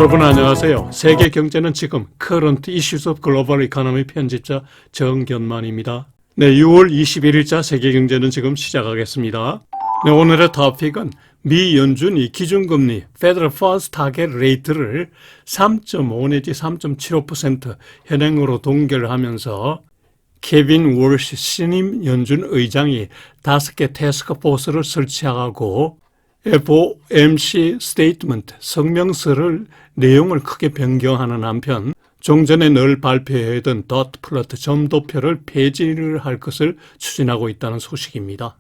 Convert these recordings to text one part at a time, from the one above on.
여러분 안녕하세요. 세계 경제는 지금 Current Issues of Global Economy 편집자 정견만입니다. 네, 6월 21일자 세계 경제는 지금 시작하겠습니다. 네, 오늘의 토픽은 미 연준이 기준금리 Federal Funds Target Rate를 3.5 내지 3.75% 현행으로 동결하면서 케빈 월시 신임 연준 의장이 5개 태스크포스를 설치하고 FOMC 스테이트먼트 성명서를 내용을 크게 변경하는 한편 종전에 늘 발표해던 더트 플러트 점도표를 폐지를 할 것을 추진하고 있다는 소식입니다.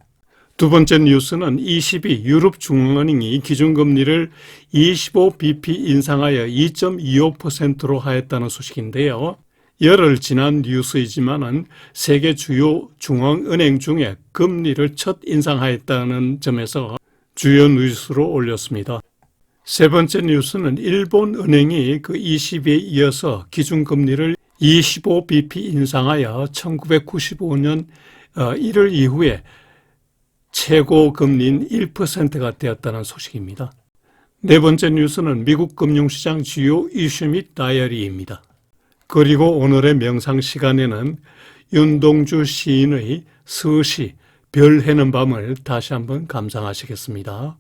두 번째 뉴스는 22 유럽 중앙은행이 기준금리를 25bp 인상하여 2.25%로 하였다는 소식인데요. 열흘 지난 뉴스이지만은 세계 주요 중앙은행 중에 금리를 첫 인상하였다는 점에서 주요 뉴스로 올렸습니다. 세 번째 뉴스는 일본 은행이 그 20에 이어서 기준금리를 25bp 인상하여 1995년 1월 이후에 최고 금리인 1%가 되었다는 소식입니다. 네 번째 뉴스는 미국 금융시장 주요 이슈 및 다이어리입니다. 그리고 오늘의 명상 시간에는 윤동주 시인의 서시 별 해는 밤을 다시 한번 감상하시겠습니다.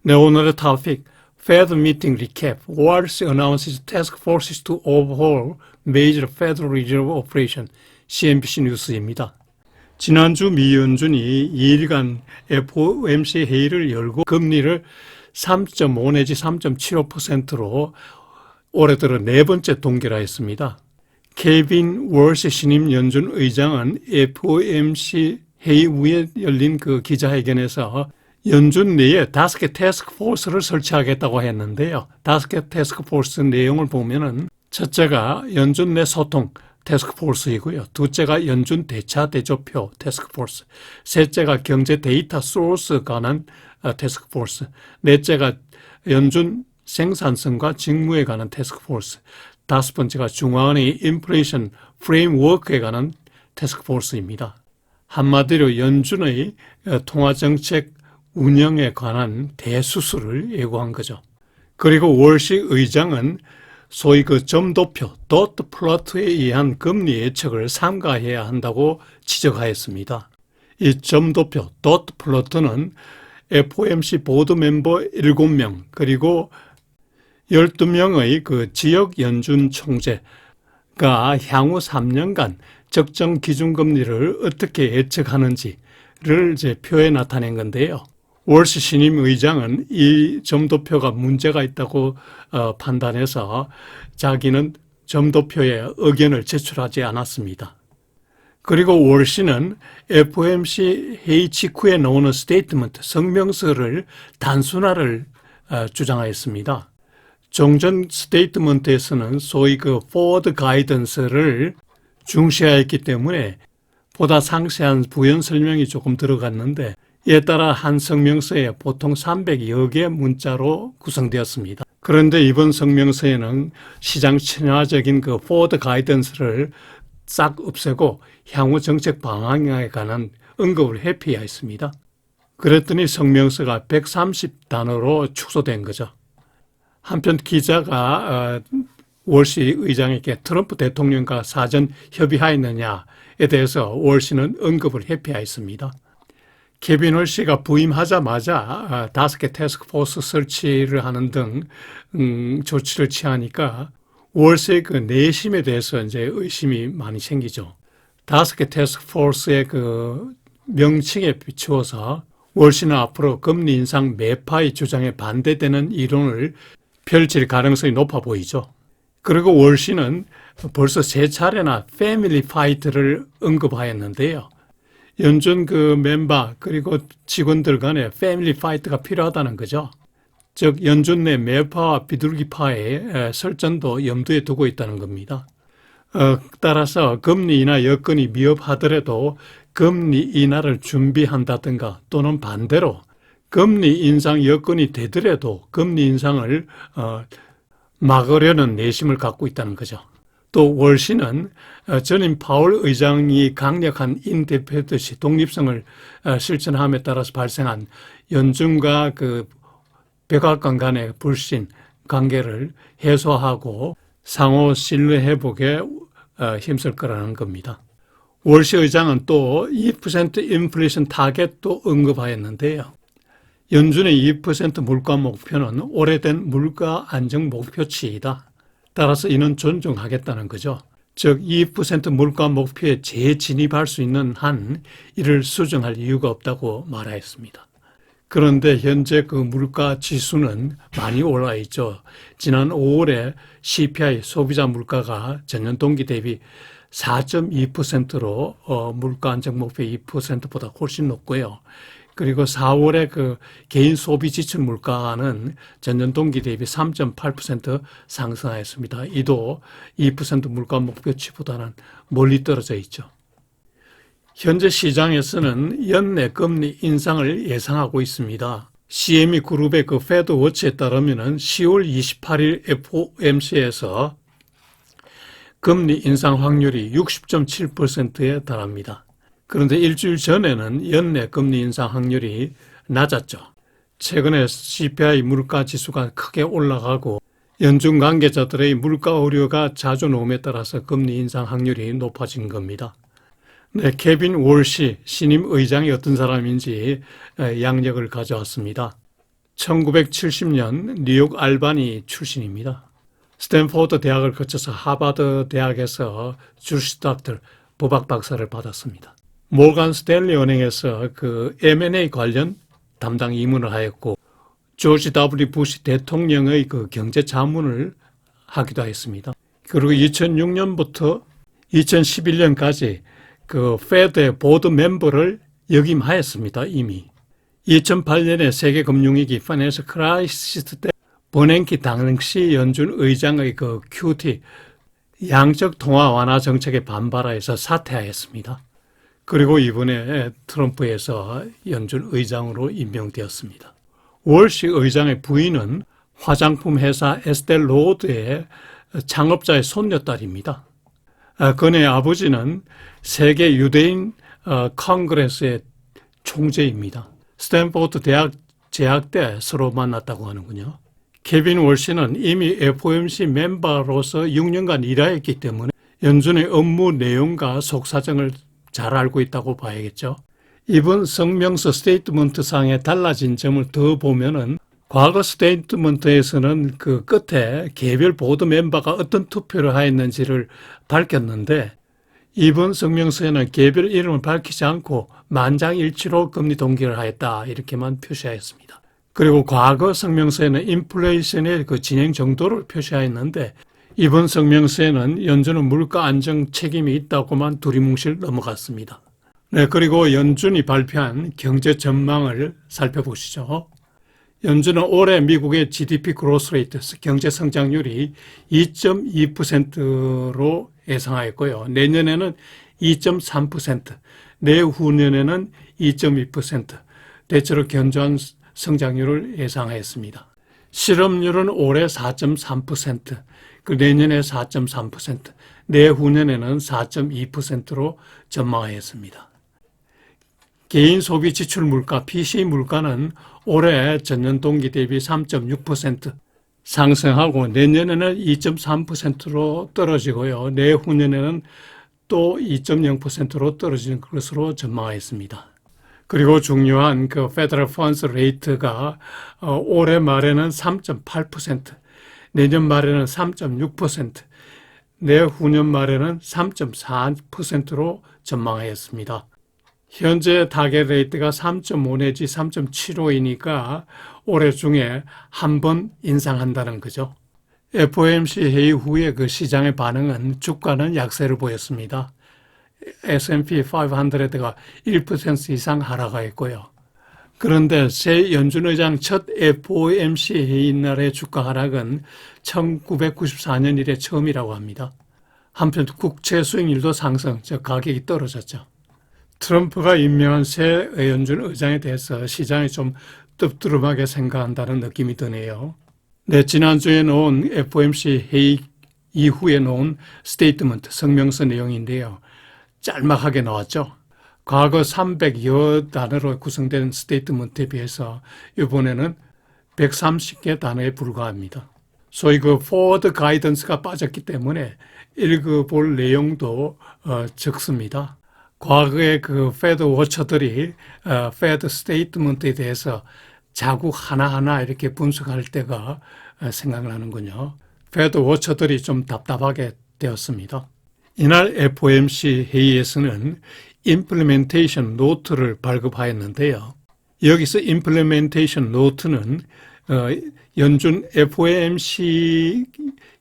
네, 오늘의 토픽 Fed Meeting Recap. Walsh announces task forces to overhaul major Federal Reserve operation. CNBC 뉴스입니다. 지난주 미 연준이 2일간 FOMC 회의를 열고 금리를 3.5 내지 3.75%로 올해 들어 네 번째 동결하였습니다. 케빈 월시 신임 연준 의장은 FOMC 회의 후에 열린 그 기자회견에서 연준 내에 5개 태스크포스를 설치하겠다고 했는데요. 5개 태스크포스 내용을 보면은 첫째가 연준 내 소통 태스크포스이고요. 둘째가 연준 대차 대조표 태스크포스, 셋째가 경제 데이터 소스 관한 태스크포스, 넷째가 연준 생산성과 직무에 관한 태스크포스, 다섯 번째가 중앙은행의 인플레이션 프레임워크에 관한 태스크포스입니다. 한마디로 연준의 통화정책 운영에 관한 대수술을 예고한 거죠. 그리고 월시 의장은 소위 그 점도표, 도트 플러트에 의한 금리 예측을 삼가해야 한다고 지적하였습니다. 이 점도표, 도트 플러트는 FOMC 보드 멤버 7명 그리고 12명의 그 지역 연준 총재가 향후 3년간 적정 기준금리를 어떻게 예측하는지를 이제 표에 나타낸 건데요. 월시 신임 의장은 이 점도표가 문제가 있다고 판단해서 자기는 점도표에 의견을 제출하지 않았습니다. 그리고 월시는 FOMC 회의 직후에 나오는 스테이트먼트 성명서를 단순화를 주장하였습니다. 종전 스테이트먼트에서는 소위 그 포워드 가이던스를 중시하였기 때문에 보다 상세한 부연 설명이 조금 들어갔는데 이에 따라 한 성명서에 보통 300여 개 문자로 구성되었습니다. 그런데 이번 성명서에는 시장 친화적인 그 포워드 가이던스를 싹 없애고 향후 정책 방향에 관한 언급을 회피하였습니다. 그랬더니 성명서가 130단어로 축소된 거죠. 한편 기자가 월시 의장에게 트럼프 대통령과 사전 협의하였느냐에 대해서 월시는 언급을 회피하였습니다. 케빈 월시가 부임하자마자 5개 태스크포스 설치를 하는 등 조치를 취하니까 월시의 그 내심에 대해서 이제 의심이 많이 생기죠. 5개 태스크포스의 그 명칭에 비추어서 월시는 앞으로 금리 인상 매파의 주장에 반대되는 이론을 펼칠 가능성이 높아 보이죠. 그리고 월시는 벌써 3차례나 패밀리 파이트를 언급하였는데요. 연준 그 멤버 그리고 직원들 간에 패밀리 파이트가 필요하다는 거죠. 즉 연준 내 매파와 비둘기파의 설전도 염두에 두고 있다는 겁니다. 따라서 금리 인하 여건이 미흡하더라도 금리 인하를 준비한다든가 또는 반대로 금리 인상 여건이 되더라도 금리 인상을 막으려는 내심을 갖고 있다는 거죠. 또 월시는 전임 파월 의장이 강력한 인디펜던시 독립성을 실천함에 따라서 발생한 연준과 그 백악관 간의 불신 관계를 해소하고 상호 신뢰 회복에 힘쓸 거라는 겁니다. 월시 의장은 또 2% 인플레이션 타겟도 언급하였는데요. 연준의 2% 물가 목표는 오래된 물가 안정 목표치이다. 따라서 이는 존중하겠다는 거죠. 즉 2% 물가 목표에 재진입할 수 있는 한 이를 수정할 이유가 없다고 말하였습니다. 그런데 현재 그 물가 지수는 많이 올라 있죠. 지난 5월에 CPI 소비자 물가가 전년 동기 대비 4.2%로 물가 안정 목표 2%보다 훨씬 높고요. 그리고 4월에 그 개인 소비 지출 물가는 전년 동기 대비 3.8% 상승하였습니다. 이도 2% 물가 목표치보다는 멀리 떨어져 있죠. 현재 시장에서는 연내 금리 인상을 예상하고 있습니다. CME 그룹의 그 패드 워치에 따르면 10월 28일 FOMC에서 금리 인상 확률이 60.7%에 달합니다. 그런데 일주일 전에는 연내 금리 인상 확률이 낮았죠. 최근에 CPI 물가 지수가 크게 올라가고 연준 관계자들의 물가 우려가 자주 나옴에 따라서 금리 인상 확률이 높아진 겁니다. 네, 케빈 월시 신임 의장이 어떤 사람인지 양력을 가져왔습니다. 1970년 뉴욕 알바니 출신입니다. 스탠포드 대학을 거쳐서 하버드 대학에서 주식 닥터 법학 박사를 받았습니다. 모간 스탠리 은행에서 그 M&A 관련 담당 임원을 하였고 조지 W 부시 대통령의 그 경제 자문을 하기도 했습니다. 그리고 2006년부터 2011년까지 그 페드의 보드 멤버를 역임하였습니다. 이미 2008년에 세계 금융위기 파이낸셜 크라이시스 때 버냉키 당시 연준 의장의 그 QT 양적 통화 완화 정책에 반발하여서 사퇴하였습니다. 그리고 이번에 트럼프에서 연준 의장으로 임명되었습니다. 월시 의장의 부인은 화장품 회사 에스텔로드의 창업자의 손녀딸입니다. 그녀의 아버지는 세계 유대인 컨그레스의 총재입니다. 스탠포드 대학 재학 때 서로 만났다고 하는군요. 케빈 월시는 이미 FOMC 멤버로서 6년간 일하였기 때문에 연준의 업무 내용과 속사정을 잘 알고 있다고 봐야겠죠. 이번 성명서 스테이트먼트 상에 달라진 점을 더 보면은 과거 스테이트먼트에서는 그 끝에 개별 보드 멤버가 어떤 투표를 하였는지를 밝혔는데 이번 성명서에는 개별 이름을 밝히지 않고 만장일치로 금리 동기를 하였다 이렇게만 표시하였습니다. 그리고 과거 성명서에는 인플레이션의 그 진행 정도를 표시하였는데 이번 성명서에는 연준은 물가 안정 책임이 있다고만 두리뭉실 넘어갔습니다. 네, 그리고 연준이 발표한 경제 전망을 살펴보시죠. 연준은 올해 미국의 GDP 그로스 레이트, 경제 성장률이 2.2%로 예상하였고요. 내년에는 2.3%, 내후년에는 2.2%, 대체로 견조한 성장률을 예상하였습니다. 실업률은 올해 4.3%, 그 내년에 4.3%, 내후년에는 4.2%로 전망하였습니다. 개인 소비 지출 물가, PCE 물가는 올해 전년 동기 대비 3.6% 상승하고 내년에는 2.3%로 떨어지고요. 내후년에는 또 2.0%로 떨어지는 것으로 전망하였습니다. 그리고 중요한 그 페더럴 펀드 레이트가 올해 말에는 3.8%, 내년 말에는 3.6%, 내후년 말에는 3.4%로 전망하였습니다. 현재 타겟 레이트가 3.5 내지 3.75이니까 올해 중에 한 번 인상한다는 거죠. FOMC 회의 후에 그 시장의 반응은 주가는 약세를 보였습니다. S&P 500가 1% 이상 하락하였고요. 그런데 새 연준 의장 첫 FOMC 회의 날의 주가 하락은 1994년 이래 처음이라고 합니다. 한편 국채 수익률도 상승, 즉 가격이 떨어졌죠. 트럼프가 임명한 새 연준 의장에 대해서 시장이 좀 뜨뜻하게 생각한다는 느낌이 드네요. 네, 지난주에 놓은 FOMC 회의 이후에 놓은 스테이트먼트, 성명서 내용인데요. 짤막하게 나왔죠. 과거 300여 단어로 구성된 스테이트먼트에 비해서 이번에는 130개 단어에 불과합니다. 소위 그 포워드 가이던스가 빠졌기 때문에 읽어볼 내용도 적습니다. 과거에 그 페드 워처들이 페드 스테이트먼트에 대해서 자국 하나하나 이렇게 분석할 때가 생각나는군요. 페드 워처들이 좀 답답하게 되었습니다. 이날 FOMC 회의에서는 임플리멘테이션 노트를 발급하였는데요. 여기서 임플리멘테이션 노트는 연준 FOMC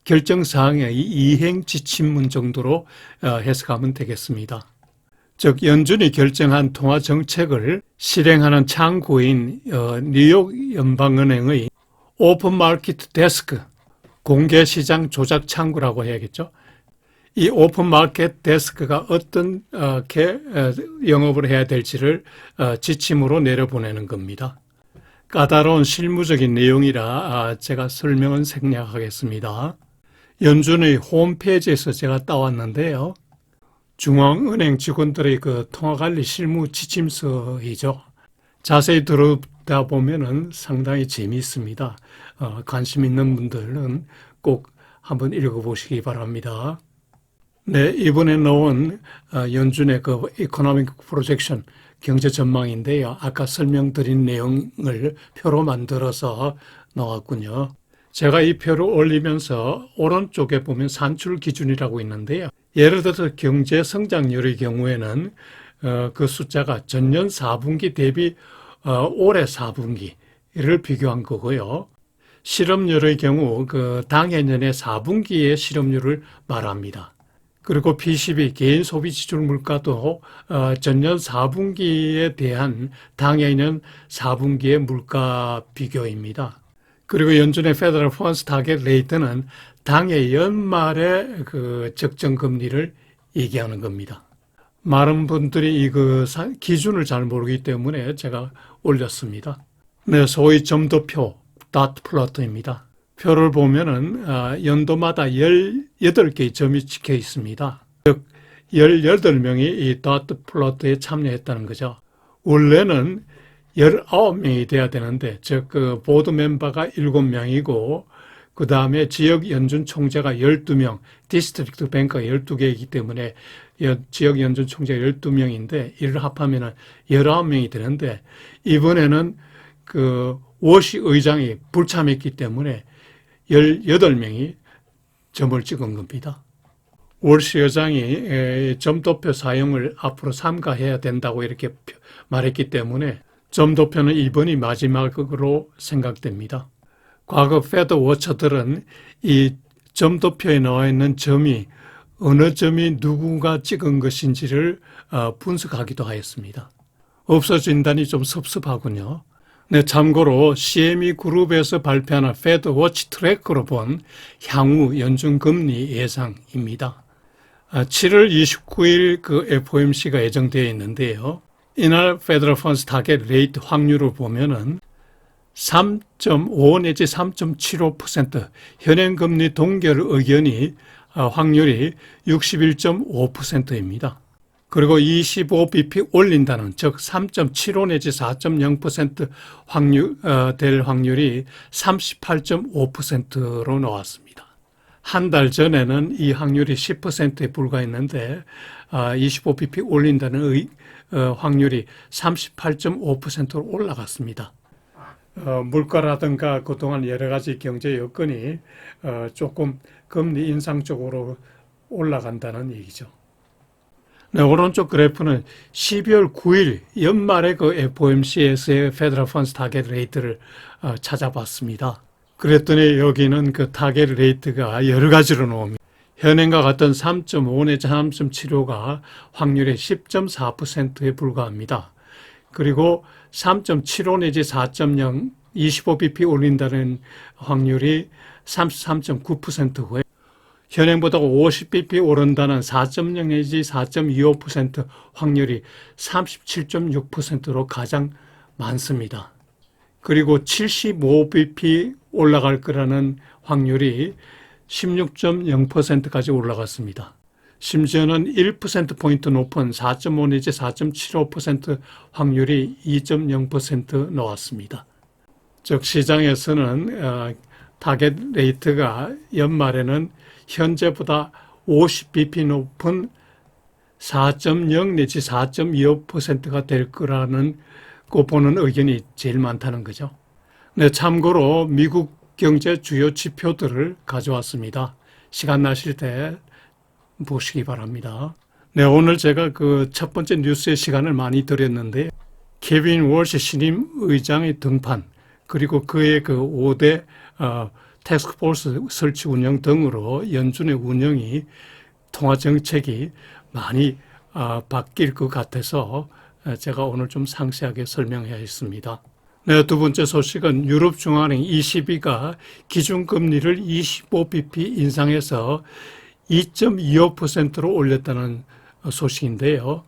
결정사항의 이행 지침문 정도로 해석하면 되겠습니다. 즉 연준이 결정한 통화 정책을 실행하는 창구인 뉴욕 연방은행의 오픈 마켓 데스크, 공개시장 조작 창구라고 해야겠죠. 이 오픈 마켓 데스크가 어떻게 영업을 해야 될지를 지침으로 내려보내는 겁니다. 까다로운 실무적인 내용이라 제가 설명은 생략하겠습니다. 연준의 홈페이지에서 제가 따왔는데요. 중앙은행 직원들의 그 통화관리 실무 지침서이죠. 자세히 들어다 보면은 상당히 재미있습니다. 관심 있는 분들은 꼭 한번 읽어보시기 바랍니다. 네, 이번에 나온 연준의 그 이코노믹 프로젝션 경제 전망인데요. 아까 설명드린 내용을 표로 만들어서 나왔군요. 제가 이 표를 올리면서 오른쪽에 보면 산출 기준이라고 있는데요. 예를 들어서 경제 성장률의 경우에는 그 숫자가 전년 4분기 대비 올해 4분기를 비교한 거고요. 실업률의 경우 그 당해년의 4분기의 실업률을 말합니다. 그리고 P12 개인 소비 지출 물가도 전년 4분기에 대한 당해년 4분기의 물가 비교입니다. 그리고 연준의 페더럴 펀드 타겟 레이트는 당해 연말의 그 적정 금리를 얘기하는 겁니다. 많은 분들이 이 기준을 잘 모르기 때문에 제가 올렸습니다. 네, 소위 점도표, 닷 플로트입니다. 표를 보면은 연도마다 18개의 점이 찍혀 있습니다. 즉 18명이 이 닷 플로트에 참여했다는 거죠. 원래는 19명이 돼야 되는데 즉 그 보드 멤버가 7명이고 그 다음에 지역 연준 총재가 12명, 디스트릭트 뱅크가 12개이기 때문에 지역 연준 총재가 12명인데 이를 합하면은 19명이 되는데 이번에는 그 워시 의장이 불참했기 때문에 18명이 점을 찍은 겁니다. 월시 의장이 점도표 사용을 앞으로 삼가해야 된다고 이렇게 말했기 때문에 점도표는 이번이 마지막으로 생각됩니다. 과거 페드 워처들은 이 점도표에 나와 있는 점이 어느 점이 누구가 찍은 것인지를 분석하기도 하였습니다. 없어진다니 좀 섭섭하군요. 네, 참고로 CME 그룹에서 발표하는 페드 워치 트래커로 본 향후 연준 금리 예상입니다. 7월 29일 그 FOMC가 예정되어 있는데요. 이날 페더럴 펀드 타겟 레이트 확률을 보면은 3.5 내지 3.75% 현행 금리 동결 의견이 확률이 61.5%입니다. 그리고 25bp 올린다는 즉 3.75 내지 4.0% 될 확률이 38.5%로 나왔습니다. 한 달 전에는 이 확률이 10%에 불과했는데 25bp 올린다는 확률이 38.5%로 올라갔습니다. 물가라든가 그동안 여러 가지 경제 여건이 조금 금리 인상 쪽으로 올라간다는 얘기죠. 네, 오른쪽 그래프는 12월 9일 연말에 그 FOMC에서의 페더럴 펀드 타겟 레이트를 찾아봤습니다. 그랬더니 여기는 그 타겟 레이트가 여러 가지로 나옵니다. 현행과 같은 3.5 내지 3.75가 확률의 10.4%에 불과합니다. 그리고 3.75 내지 4.0, 25bp 올린다는 확률이 33.9%고요. 현행보다 50bp 오른다는 4.0 내지 4.25% 확률이 37.6%로 가장 많습니다. 그리고 75bp 올라갈 거라는 확률이 16.0%까지 올라갔습니다. 심지어는 1%포인트 높은 4.5 내지 4.75% 확률이 2.0% 나왔습니다. 즉 시장에서는 타겟 레이트가 연말에는 현재보다 50bp 높은 4.0 내지 4.25%가 될 거라는 거 보는 의견이 제일 많다는 거죠. 네, 참고로 미국 경제 주요 지표들을 가져왔습니다. 시간 나실 때 보시기 바랍니다. 네, 오늘 제가 그 첫 번째 뉴스에 시간을 많이 들였는데 케빈 월시 신임 의장의 등판 그리고 그의 그 5대 태스크포스 설치 운영 등으로 연준의 운영이 통화 정책이 많이 바뀔 것 같아서 제가 오늘 좀 상세하게 설명하겠습니다. 네, 두 번째 소식은 유럽중앙은행 ECB가 기준금리를 25bp 인상해서 2.25%로 올렸다는 소식인데요.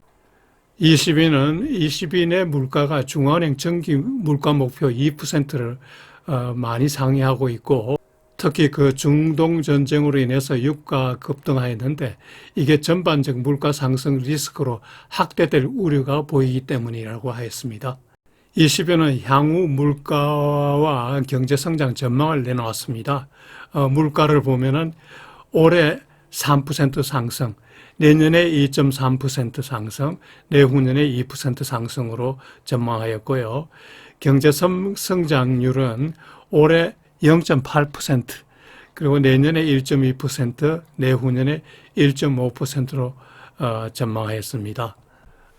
ECB 내 물가가 중앙은행 정기 물가 목표 2%를 많이 상회하고 있고 특히 그 중동 전쟁으로 인해서 유가 급등하였는데 이게 전반적 물가 상승 리스크로 확대될 우려가 보이기 때문이라고 하였습니다. ECB는 향후 물가와 경제 성장 전망을 내놓았습니다. 물가를 보면은 올해 3% 상승, 내년에 2.3% 상승, 내후년에 2% 상승으로 전망하였고요. 경제 성장률은 올해 0.8%, 그리고 내년에 1.2%, 내후년에 1.5%로 전망하였습니다.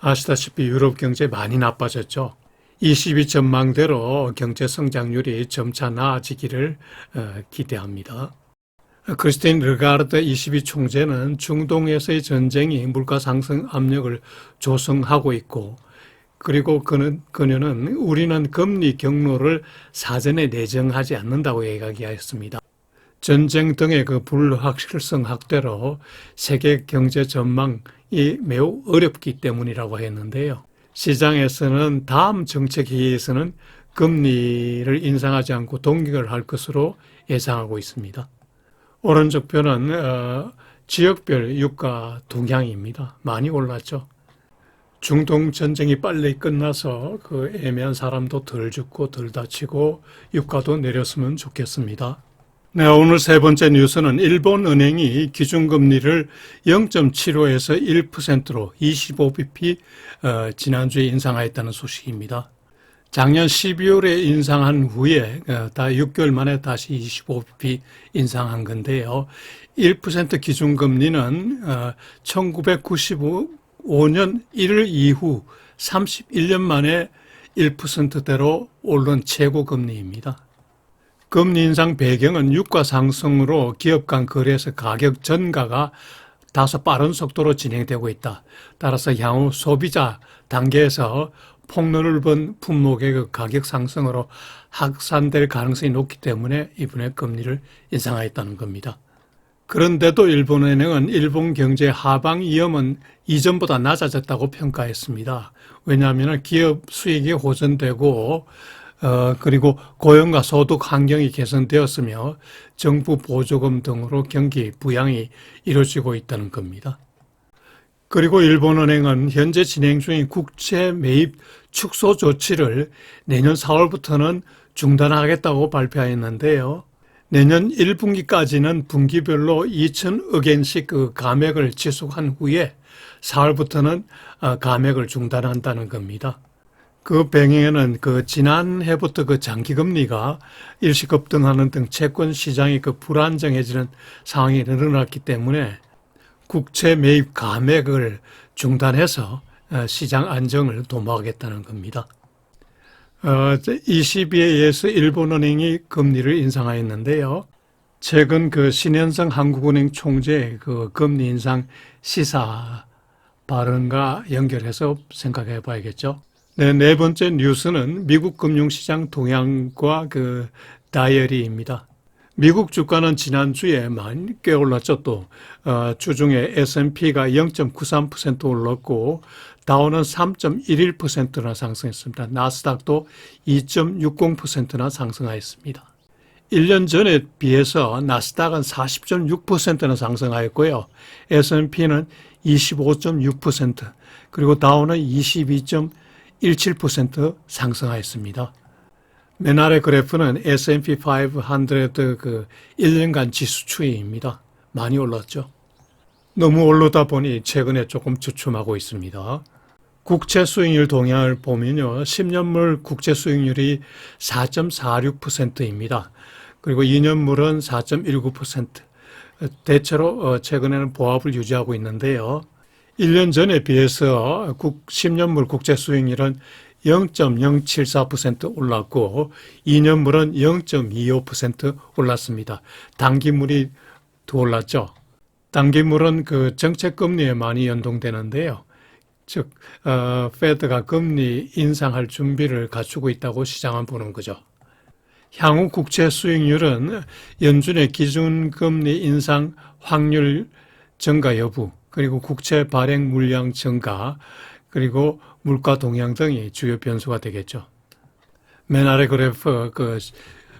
아시다시피 유럽 경제 많이 나빠졌죠. ECB 전망대로 경제 성장률이 점차 나아지기를 기대합니다. 크리스틴 르가르드 ECB 총재는 중동에서의 전쟁이 물가 상승 압력을 조성하고 있고 그리고 그녀는 우리는 금리 경로를 사전에 내정하지 않는다고 이야기하였습니다. 전쟁 등의 그 불확실성 확대로 세계 경제 전망이 매우 어렵기 때문이라고 했는데요. 시장에서는 다음 정책 회의에서는 금리를 인상하지 않고 동결을 할 것으로 예상하고 있습니다. 오른쪽 표는 지역별 유가 동향입니다. 많이 올랐죠. 중동 전쟁이 빨리 끝나서 그 애매한 사람도 덜 죽고 덜 다치고 유가도 내렸으면 좋겠습니다. 네, 오늘 세 번째 뉴스는 일본 은행이 기준금리를 0.75에서 1%로 25bp 지난주에 인상하였다는 소식입니다. 작년 12월에 인상한 후에 다 6개월 만에 다시 25bp 인상한 건데요. 1% 기준금리는 1995년 1월 이후 31년 만에 1%대로 오른 최고금리입니다. 금리 인상 배경은 유가 상승으로 기업 간 거래에서 가격 전가가 다소 빠른 속도로 진행되고 있다. 따라서 향후 소비자 단계에서 폭넓은 품목의 그 가격 상승으로 확산될 가능성이 높기 때문에 이번에 금리를 인상하였다는 겁니다. 그런데도 일본은행은 일본 경제 하방 위험은 이전보다 낮아졌다고 평가했습니다. 왜냐하면 기업 수익이 호전되고 그리고 고용과 소득 환경이 개선되었으며 정부 보조금 등으로 경기 부양이 이루어지고 있다는 겁니다. 그리고 일본은행은 현재 진행 중인 국채 매입 축소 조치를 내년 4월부터는 중단하겠다고 발표했는데요. 내년 1분기까지는 분기별로 2,000억 엔씩 그 감액을 지속한 후에 4월부터는 감액을 중단한다는 겁니다. 그 배경에는 그 지난해부터 그 장기금리가 일시 급등하는 등 채권 시장이 그 불안정해지는 상황이 늘어났기 때문에 국채 매입 감액을 중단해서 시장 안정을 도모하겠다는 겁니다. ECB에 의해서 일본은행이 금리를 인상하였는데요. 최근 그 신현성 한국은행 총재 그 금리 인상 시사 발언과 연결해서 생각해 봐야겠죠. 네 번째 뉴스는 미국 금융시장 동향과 그 다이어리입니다. 미국 주가는 지난주에 많이 꽤 올랐죠. 또 주중에 S&P가 0.93% 올랐고 다우는 3.11%나 상승했습니다. 나스닥도 2.60%나 상승하였습니다. 1년 전에 비해서 나스닥은 40.6%나 상승하였고요. S&P는 25.6%, 그리고 다우는 22.17% 상승하였습니다. 맨 아래 그래프는 S&P 500 그 1년간 지수 추이입니다. 많이 올랐죠. 너무 오르다 보니 최근에 조금 주춤하고 있습니다. 국채 수익률 동향을 보면요. 10년물 국채 수익률이 4.46%입니다. 그리고 2년물은 4.19%. 대체로 최근에는 보합을 유지하고 있는데요. 1년 전에 비해서 10년물 국채 수익률은 0.074% 올랐고 2년물은 0.25% 올랐습니다. 단기물이 더 올랐죠. 단기물은 그 정책 금리에 많이 연동되는데요. 즉, 페드가 금리 인상할 준비를 갖추고 있다고 시장은 보는 거죠. 향후 국채 수익률은 연준의 기준금리 인상 확률 증가 여부, 그리고 국채 발행 물량 증가, 그리고 물가 동향 등이 주요 변수가 되겠죠. 맨 아래 그래프,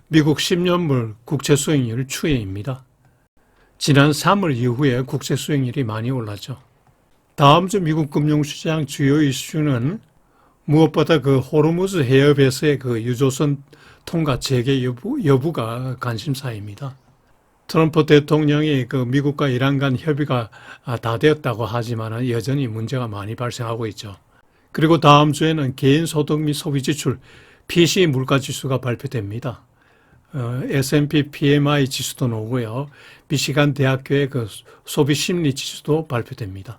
미국 10년물 국채 수익률 추이입니다. 지난 3월 이후에 국채 수익률이 많이 올랐죠. 다음 주 미국 금융시장 주요 이슈는 무엇보다 그 호르무즈 해협에서의 그 유조선 통과 재개 여부가 관심사입니다. 트럼프 대통령이 그 미국과 이란 간 협의가 다 되었다고 하지만 여전히 문제가 많이 발생하고 있죠. 그리고 다음 주에는 개인소득 및 소비지출 PCE 물가지수가 발표됩니다. S&P PMI 지수도 나오고요. 미시간 대학교의 그 소비심리 지수도 발표됩니다.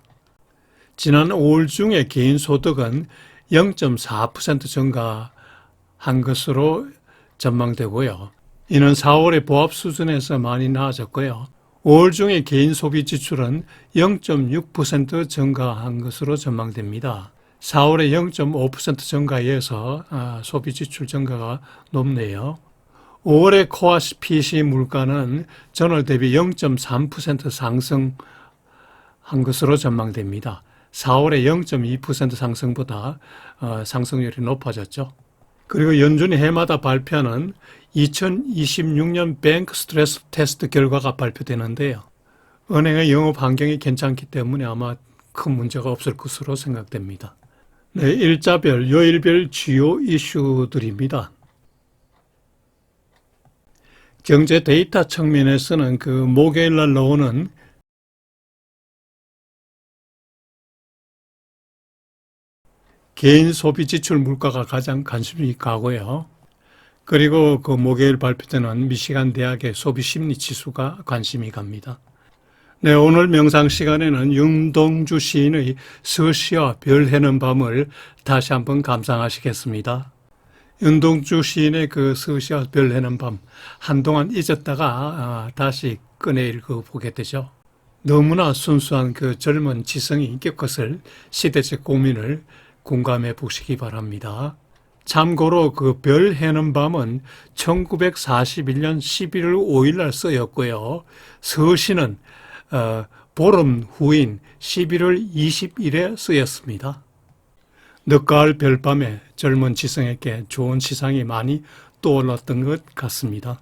지난 5월 중에 개인소득은 0.4% 증가한 것으로 전망되고요. 이는 4월의 보합 수준에서 많이 나아졌고요. 5월 중에 개인 소비 지출은 0.6% 증가한 것으로 전망됩니다. 4월에 0.5% 증가해서 소비 지출 증가가 높네요. 5월의 코아 PC 물가는 전월 대비 0.3% 상승한 것으로 전망됩니다. 4월에 0.2% 상승보다 상승률이 높아졌죠. 그리고 연준이 해마다 발표하는 2026년 뱅크 스트레스 테스트 결과가 발표되는데요. 은행의 영업 환경이 괜찮기 때문에 아마 큰 문제가 없을 것으로 생각됩니다. 네, 일자별, 요일별 주요 이슈들입니다. 경제 데이터 측면에서는 그 목요일 날 나오는 개인 소비 지출 물가가 가장 관심이 가고요. 그리고 그 목요일 발표되는 미시간 대학의 소비 심리 지수가 관심이 갑니다. 네, 오늘 명상 시간에는 윤동주 시인의 서시와 별 해는 밤을 다시 한번 감상하시겠습니다. 윤동주 시인의 그 서시와 별 해는 밤, 한동안 잊었다가 다시 꺼내 읽어보게 되죠. 너무나 순수한 그 젊은 지성이 겪었을 시대적 고민을 공감해 보시기 바랍니다. 참고로 그 별 해는 밤은 1941년 11월 5일 날 쓰였고요. 서시는 보름 후인 11월 20일에 쓰였습니다. 늦가을 별밤에 젊은 지성에게 좋은 시상이 많이 떠올랐던 것 같습니다.